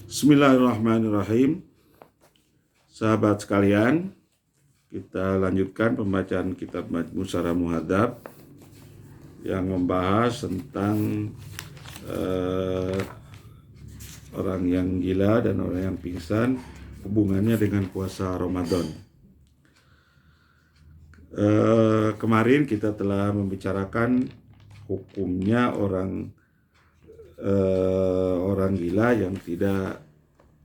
Bismillahirrahmanirrahim. Sahabat sekalian, kita lanjutkan pembacaan kitab Majmu' Syarah Muhadzab yang membahas tentang orang yang gila dan orang yang pingsan, hubungannya dengan puasa Ramadan. Kemarin kita telah membicarakan hukumnya orang gila yang tidak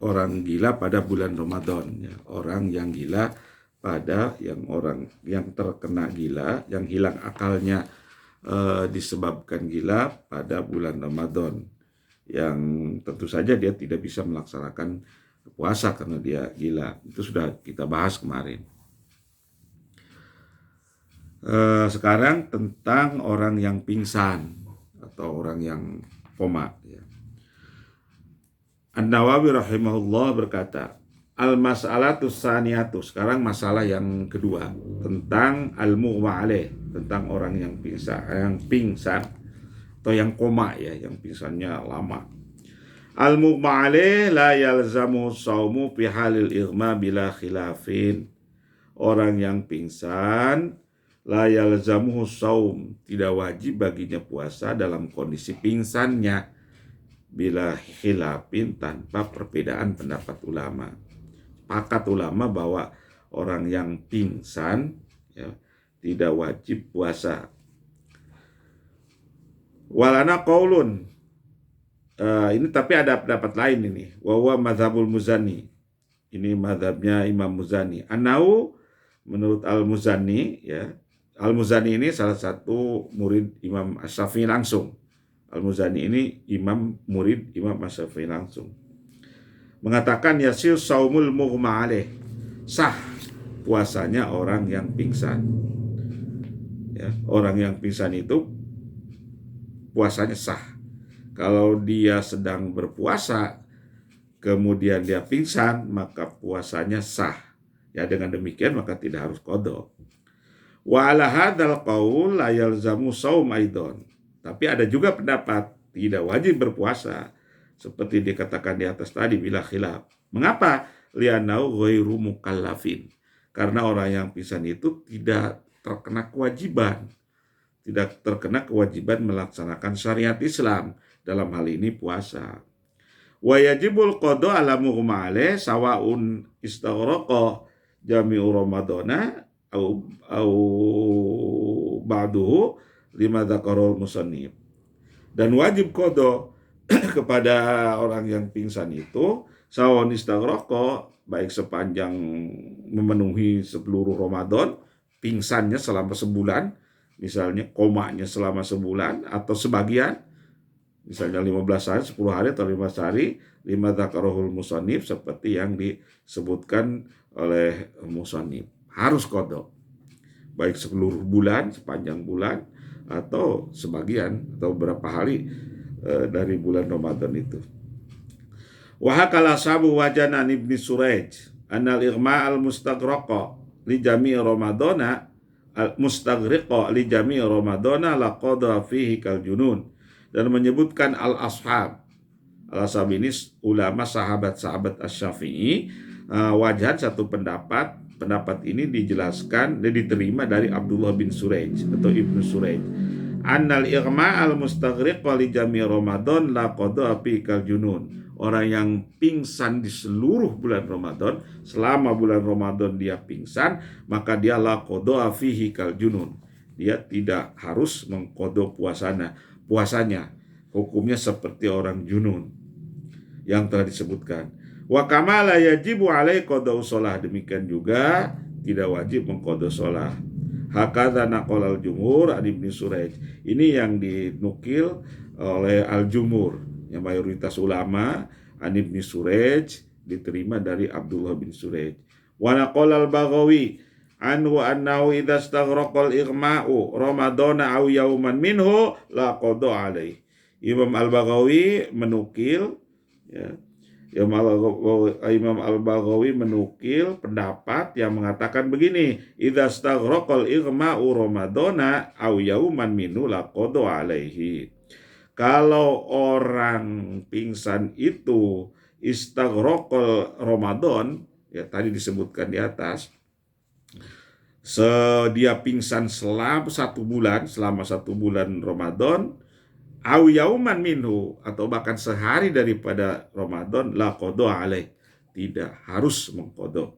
orang gila pada bulan Ramadan, ya. Orang yang gila pada orang yang terkena gila, yang hilang akalnya disebabkan gila pada bulan Ramadan, yang tentu saja dia tidak bisa melaksanakan puasa karena dia gila. Itu sudah kita bahas kemarin. Sekarang tentang orang yang pingsan atau orang yang koma, ya. An-Nawawi rahimahullah berkata, al-mas'alatus saniyatu, sekarang masalah yang kedua tentang al-mughma alaih, tentang orang yang pingsan atau yang koma, ya, yang pingsannya lama. Al-mughma alaih la yalzamu saumu fi halil ighma bila khilafin. Orang yang pingsan la yalzamuhu saum, tidak wajib baginya puasa dalam kondisi pingsannya, bila khilafin, tanpa perbedaan pendapat ulama. Sepakat ulama bahwa orang yang pingsan, ya, tidak wajib puasa. Walana qaulun, ini tapi ada pendapat lain ini. Wa huwa madzhabul Muzani. Ini mazhabnya Imam Muzani. Anau, menurut Al-Muzani, ya. Al-Muzani ini salah satu murid Imam Asy-Syafi'i langsung. Al-Muzani ini murid Imam Asy-Syafi'i langsung. Mengatakan yasil saumul mughma alaih, sah puasanya orang yang pingsan. Ya, orang yang pingsan itu puasanya sah. Kalau dia sedang berpuasa kemudian dia pingsan, maka puasanya sah. Ya, dengan demikian maka tidak harus qada. Wa ala hadzal qaul la yalzamu shaum aidon. Tapi ada juga pendapat tidak wajib berpuasa, seperti dikatakan di atas tadi bila khilaf. Mengapa? Li'annau ghairu mukallafin. Karena orang yang pingsan itu tidak terkena kewajiban, melaksanakan syariat Islam, dalam hal ini puasa. Wa yajibul qada ala mughma alaih sawaun istaghraqa jami'u ramadana au ba'duhu lima dzakarul musannif. Dan wajib qada kepada orang yang pingsan itu sawaun istaghraqa, baik sepanjang memenuhi seluruh Ramadan, pingsannya selama sebulan, misalnya komanya selama sebulan, atau sebagian, misalnya 15 hari, 10 hari atau 15 hari, lima dzakarul musannif, seperti yang disebutkan oleh musannif. Harus qada, baik seluruh bulan, sepanjang bulan, atau sebagian atau beberapa hari dari bulan Ramadan itu. Wa hakala sabu wajana ibni Suraij anal ighma al mustaghraqa li jami' ramadana al mustaghriqa li jami' ramadana la qada fihi kal junun. Dan menyebutkan al-ashab ini ulama sahabat-sahabat Asy-Syafi'i, wajahan satu pendapat ini dijelaskan dan diterima dari Abdullah bin Suraij atau Ibnu Suraij. Annal ighma al mustaghriq li jami' Ramadan la qada fi kal junun. Orang yang pingsan di seluruh bulan Ramadan, selama bulan Ramadan dia pingsan, maka dia la qada fihi kal junun. Dia tidak harus mengqada puasanya. Hukumnya seperti orang junun yang telah disebutkan. Wa kama la yajibu alaihi qada'us shalah, demikian juga tidak wajib mengqada shalah. Hakadza naqala al-jumhur an Ibnu Suraij. Ini yang dinukil oleh al-jumhur, yang mayoritas ulama, an Ibnu Suraij, diterima dari Abdullah bin Suraij. Wa naqala al-Baghawi anhu annahu idza istaghraqa al-ighma'u ramadana aw yauman minhu la qada alaihi. Imam al-Baghawi menukil, ya, Imam al-Baghawi menukil pendapat yang mengatakan begini, idza staghraqal ighma'u ramadana aw yauman minhu la qada alaihi. Kalau orang pingsan itu istaghraqal Ramadan, ya tadi disebutkan di atas, dia pingsan selama 1 bulan, Ramadan, au yauman minhu, atau bahkan sehari daripada Ramadan, la qada alaih, tidak harus mengqada.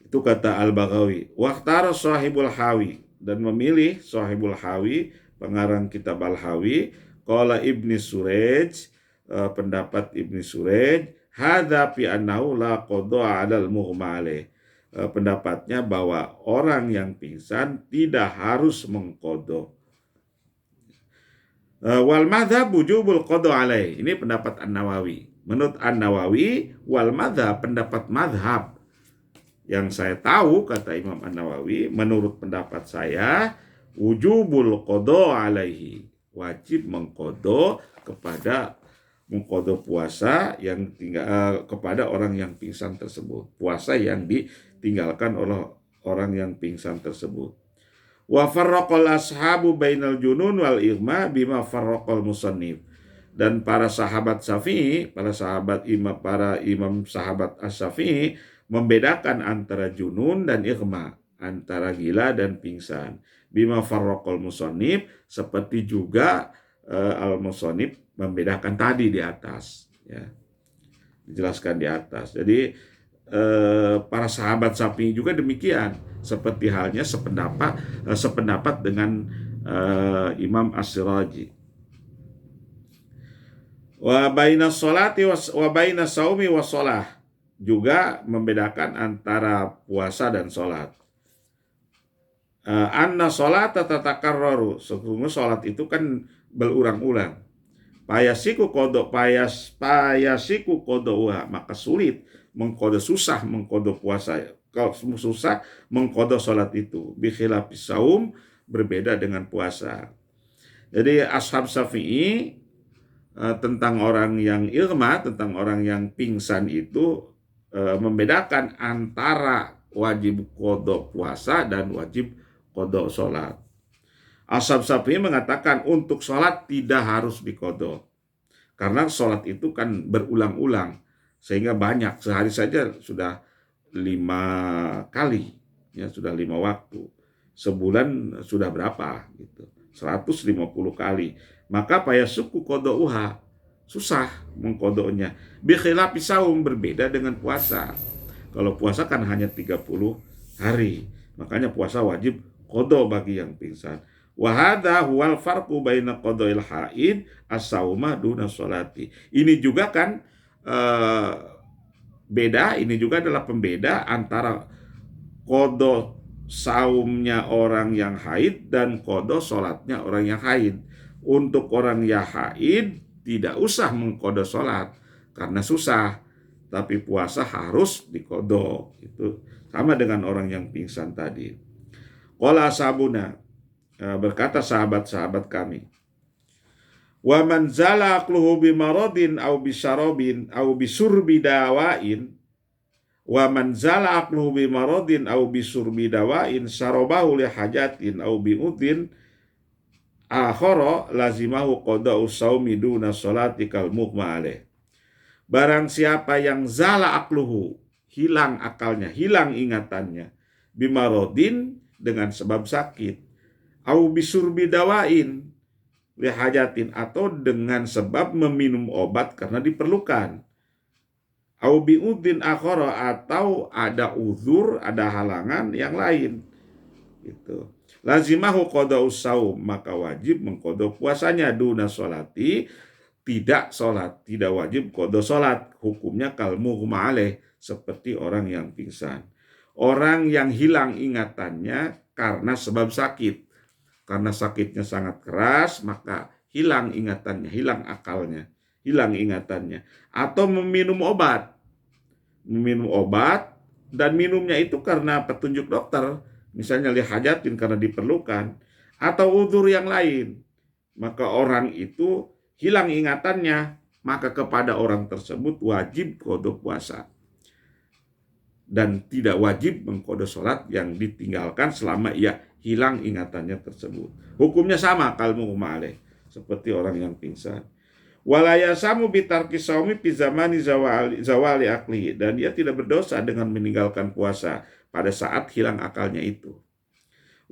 Itu kata Al-Baghawi. Waqtara sahibul Hawi, dan memilih sahibul Hawi, pengarang kitab Al-Hawi, qala Ibni Suraj, pendapat Ibni Suraj, hadza fi annahu la qada 'alal mughma alaih. Pendapatnya bahwa orang yang pingsan tidak harus mengqada. Wal madhab wujubul qada alaih. Ini pendapat An-Nawawi. Menurut An-Nawawi, wal madhab, pendapat madhab yang saya tahu, kata Imam An-Nawawi, menurut pendapat saya, wujubul qada alaihi, wajib mengqada puasa yang kepada orang yang pingsan tersebut, puasa yang ditinggalkan oleh orang yang pingsan tersebut. Wa farraqal ashabu bainal junun wal ighma bima farraqal musannif. Dan para sahabat Syafi'i, para imam sahabat Asy-Syafi'i membedakan antara junun dan ighma, antara gila dan pingsan. Bima farraqal musannif, seperti juga al-musannif membedakan tadi di atas, ya. Dijelaskan di atas. Jadi para sahabat Syafi'i juga demikian, seperti halnya sependapat dengan Imam As-Siraji. Wa baina sholati wa baina saumi wa sholah, juga membedakan antara puasa dan sholat. Anna sholata tatakarraru, sesungguhnya sholat itu kan berulang-ulang. Payasiku qada'uha, maka sulit mengqada, susah mengqada puasa, kalau susah mengqada sholat itu. Bi khilafis saum, berbeda dengan puasa. Jadi ashab Syafi'i tentang orang yang ighma, tentang orang yang pingsan itu membedakan antara wajib qada puasa dan wajib qada sholat. Ashab Syafi'i mengatakan untuk sholat tidak harus diqada, karena sholat itu kan berulang-ulang, sehingga banyak, sehari saja sudah 5 kali, ya, sudah 5 waktu. Sebulan sudah berapa gitu, 150 kali. Maka payasuku qada'uha, susah mengqada'nya. Bi khilafi saum, berbeda dengan puasa. Kalau puasa kan hanya 30 hari, makanya puasa wajib qada bagi yang pingsan. Wa hadza huwal farqu baina qada'il haid as-sauma duna sholati. Ini juga kan beda, ini juga adalah pembeda antara qada saumnya orang yang haid dan qada sholatnya orang yang haid. Untuk orang yang haid tidak usah mengqada sholat karena susah, tapi puasa harus diqada. Itu sama dengan orang yang pingsan tadi. Qala ashabuna, berkata sahabat-sahabat kami, wa man zala aqluhu bi maradin aw bi syarabin aw bi surbi dawain, wa man zala aqluhu bi maradin aw bi surbi dawain syarabahu li hajatin aw bi udhin akhara lazimahu qada'u shaumi duna sholati kal mughma alaih. Barang siapa yang zala aqluhu, hilang akalnya, hilang ingatannya, bimarodin, dengan sebab sakit, au bisurbi dawain lihajatin, atau dengan sebab meminum obat karena diperlukan, au biudin akhara, atau ada uzur, ada halangan yang lain, gitu. Lazimahu qada'u shaum, maka wajib mengqada puasanya, duna sholati, tidak sholat, tidak wajib qada sholat. Hukumnya kal mughma alaih, seperti orang yang pingsan. Orang yang hilang ingatannya karena sebab sakit, karena sakitnya sangat keras, maka hilang ingatannya, hilang akalnya, hilang ingatannya. Atau meminum obat, dan minumnya itu karena petunjuk dokter, misalnya lihajatin, karena diperlukan, atau uzur yang lain, maka orang itu hilang ingatannya, maka kepada orang tersebut wajib qada puasa dan tidak wajib mengqada sholat yang ditinggalkan selama ia hilang ingatannya tersebut. Hukumnya sama kal mughma alaih, seperti orang yang pingsan. Walayasamu bitarki saumi fi zamani zawali akli, dan dia tidak berdosa dengan meninggalkan puasa pada saat hilang akalnya itu.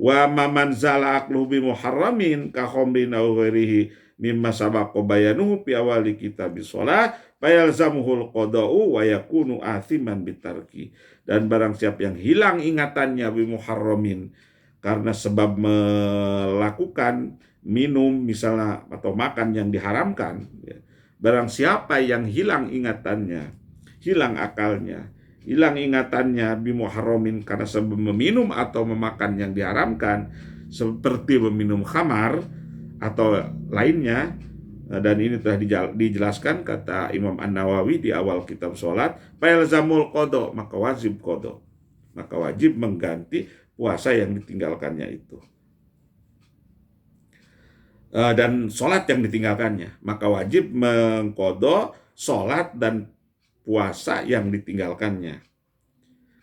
Wa maman zala akluhu bi muharramin ka khamrin aw ghairihi mimma sabaqa bayanuhu fi awali kitabis shalah fayalzamuhul qada'u wa yakunu athiman bitarki. Dan barang siapa yang hilang ingatannya bi muharramin karena sebab melakukan minum misalnya atau makan yang diharamkan, ya. Barang siapa yang hilang ingatannya, hilang akalnya, hilang ingatannya bimuharramin karena sebab meminum atau memakan yang diharamkan seperti meminum khamar atau lainnya, dan ini telah dijelaskan kata Imam An-Nawawi di awal kitab sholat, fayalzamul qada, maka wajib qada, maka wajib mengganti puasa yang ditinggalkannya itu. Dan sholat yang ditinggalkannya, maka wajib mengqada sholat dan puasa yang ditinggalkannya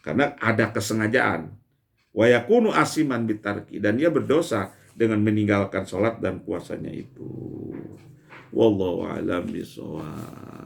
karena ada kesengajaan. Wa yakunu asiman bitarki, dan dia berdosa dengan meninggalkan sholat dan puasanya itu. Wallahu a'lam bishawab.